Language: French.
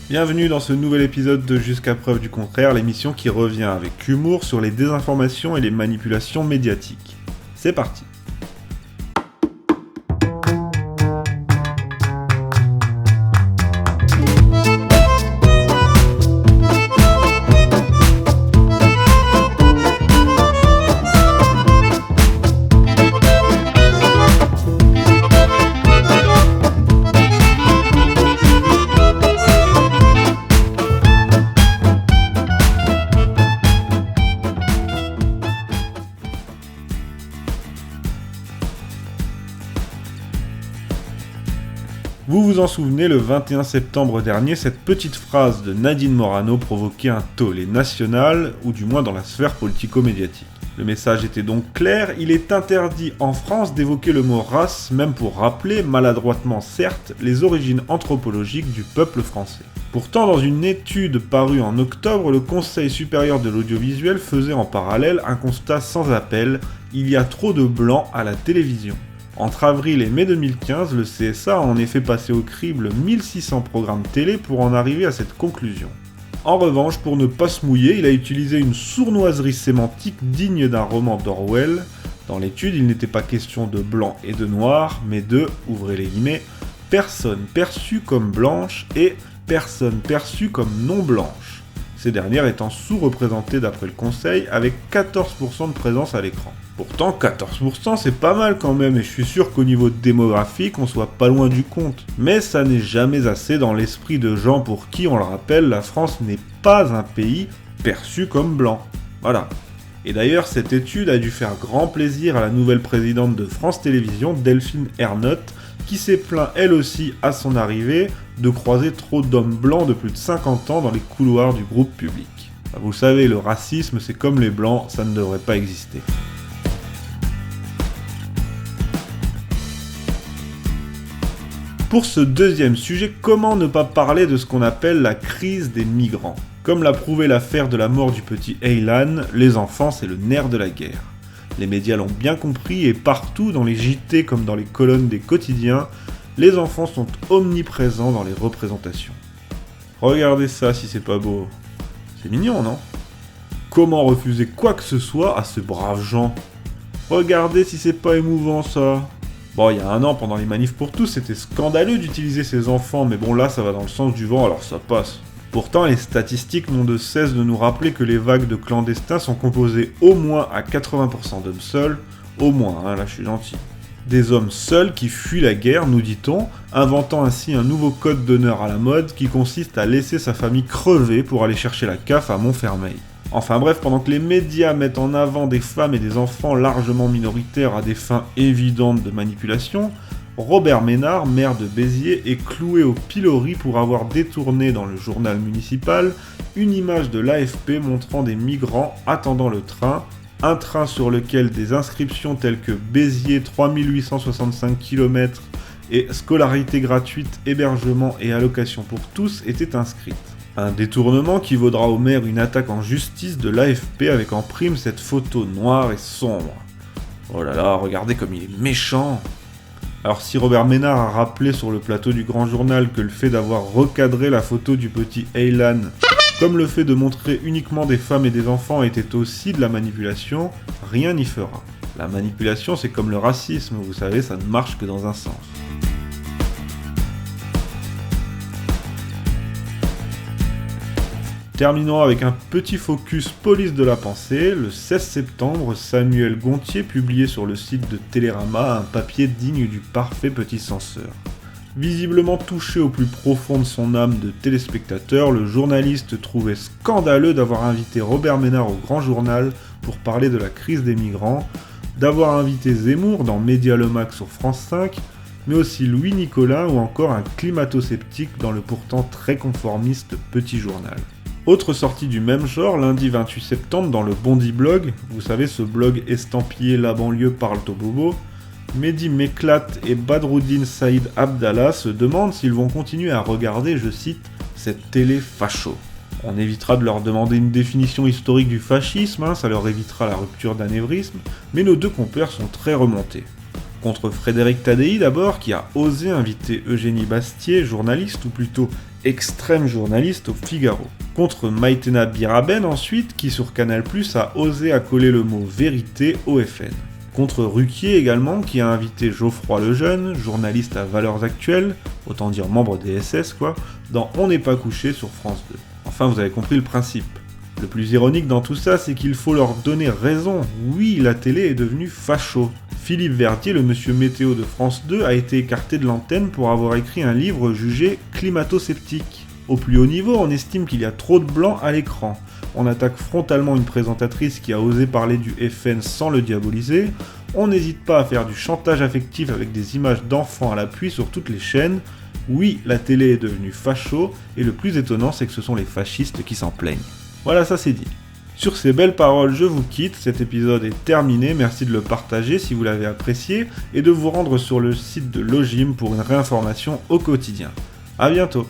Bienvenue dans ce nouvel épisode de Jusqu'à preuve du contraire, l'émission qui revient avec humour sur les désinformations et les manipulations médiatiques. C'est parti. Vous vous en souvenez, le 21 septembre dernier, cette petite phrase de Nadine Morano provoquait un tollé national, ou du moins dans la sphère politico-médiatique. Le message était donc clair, il est interdit en France d'évoquer le mot race, même pour rappeler, maladroitement certes, les origines anthropologiques du peuple français. Pourtant, dans une étude parue en octobre, le Conseil supérieur de l'audiovisuel faisait en parallèle un constat sans appel, il y a trop de blancs à la télévision. Entre avril et mai 2015, le CSA a en effet passé au crible 1600 programmes télé pour en arriver à cette conclusion. En revanche, pour ne pas se mouiller, il a utilisé une sournoiserie sémantique digne d'un roman d'Orwell. Dans l'étude, il n'était pas question de blanc et de noir, mais de, ouvrez les guillemets, personnes perçues comme blanches et personnes perçues comme non blanches. Ces dernières étant sous-représentées d'après le Conseil, avec 14% de présence à l'écran. Pourtant, 14% c'est pas mal quand même, et je suis sûr qu'au niveau démographique, on soit pas loin du compte. Mais ça n'est jamais assez dans l'esprit de gens pour qui, on le rappelle, la France n'est pas un pays perçu comme blanc. Voilà. Et d'ailleurs, cette étude a dû faire grand plaisir à la nouvelle présidente de France Télévisions, Delphine Ernotte, qui s'est plaint elle aussi à son arrivée de croiser trop d'hommes blancs de plus de 50 ans dans les couloirs du groupe public. Vous le savez, le racisme c'est comme les blancs, ça ne devrait pas exister. Pour ce deuxième sujet, comment ne pas parler de ce qu'on appelle la crise des migrants ? Comme l'a prouvé l'affaire de la mort du petit Aylan, les enfants c'est le nerf de la guerre. Les médias l'ont bien compris et partout, dans les JT comme dans les colonnes des quotidiens, les enfants sont omniprésents dans les représentations. Regardez ça si c'est pas beau. C'est mignon, non ? Comment refuser quoi que ce soit à ces braves gens ? Regardez si c'est pas émouvant ça. Bon, il y a un an, pendant les manifs pour tous, c'était scandaleux d'utiliser ces enfants, mais bon là, ça va dans le sens du vent, alors ça passe. Pourtant, les statistiques n'ont de cesse de nous rappeler que les vagues de clandestins sont composées au moins à 80% d'hommes seuls, au moins, là je suis gentil. Des hommes seuls qui fuient la guerre, nous dit-on, inventant ainsi un nouveau code d'honneur à la mode qui consiste à laisser sa famille crever pour aller chercher la CAF à Montfermeil. Enfin bref, pendant que les médias mettent en avant des femmes et des enfants largement minoritaires à des fins évidentes de manipulation, Robert Ménard, maire de Béziers, est cloué au pilori pour avoir détourné dans le journal municipal une image de l'AFP montrant des migrants attendant le train, un train sur lequel des inscriptions telles que Béziers 3865 km et scolarité gratuite, hébergement et allocation pour tous étaient inscrites. Un détournement qui vaudra au maire une attaque en justice de l'AFP avec en prime cette photo noire et sombre. Oh là là, regardez comme il est méchant. Alors si Robert Ménard a rappelé sur le plateau du Grand Journal que le fait d'avoir recadré la photo du petit Aylan, comme le fait de montrer uniquement des femmes et des enfants était aussi de la manipulation, rien n'y fera. La manipulation c'est comme le racisme, vous savez, ça ne marche que dans un sens. Terminons avec un petit focus police de la pensée. Le 16 septembre, Samuel Gontier publiait sur le site de Télérama un papier digne du parfait petit censeur. Visiblement touché au plus profond de son âme de téléspectateur, le journaliste trouvait scandaleux d'avoir invité Robert Ménard au Grand Journal pour parler de la crise des migrants, d'avoir invité Zemmour dans Média Le Mac sur France 5, mais aussi Louis Nicolin ou encore un climato-sceptique dans le pourtant très conformiste Petit Journal. Autre sortie du même genre, lundi 28 septembre dans le Bondi Blog, vous savez ce blog estampillé La banlieue parle au bobo, Mehdi Meklat et Badruddin Saïd Abdallah se demandent s'ils vont continuer à regarder, je cite, cette télé facho. On évitera de leur demander une définition historique du fascisme, ça leur évitera la rupture d'anévrisme, mais nos deux compères sont très remontés. Contre Frédéric Tadei d'abord, qui a osé inviter Eugénie Bastier, journaliste, ou plutôt extrême journaliste, au Figaro. Contre Maïtena Biraben ensuite, qui sur Canal+, a osé accoler le mot vérité au FN. Contre Ruquier également, qui a invité Geoffroy Lejeune, journaliste à Valeurs Actuelles, autant dire membre des SS quoi, dans On n'est pas couché sur France 2. Enfin, vous avez compris le principe. Le plus ironique dans tout ça, c'est qu'il faut leur donner raison. Oui, la télé est devenue facho. Philippe Verdier, le monsieur météo de France 2, a été écarté de l'antenne pour avoir écrit un livre jugé climato-sceptique. Au plus haut niveau, on estime qu'il y a trop de blancs à l'écran. On attaque frontalement une présentatrice qui a osé parler du FN sans le diaboliser. On n'hésite pas à faire du chantage affectif avec des images d'enfants à l'appui sur toutes les chaînes. Oui, la télé est devenue facho, et le plus étonnant, c'est que ce sont les fascistes qui s'en plaignent. Voilà, ça c'est dit. Sur ces belles paroles, je vous quitte, cet épisode est terminé, merci de le partager si vous l'avez apprécié, et de vous rendre sur le site de Logim pour une réinformation au quotidien. A bientôt.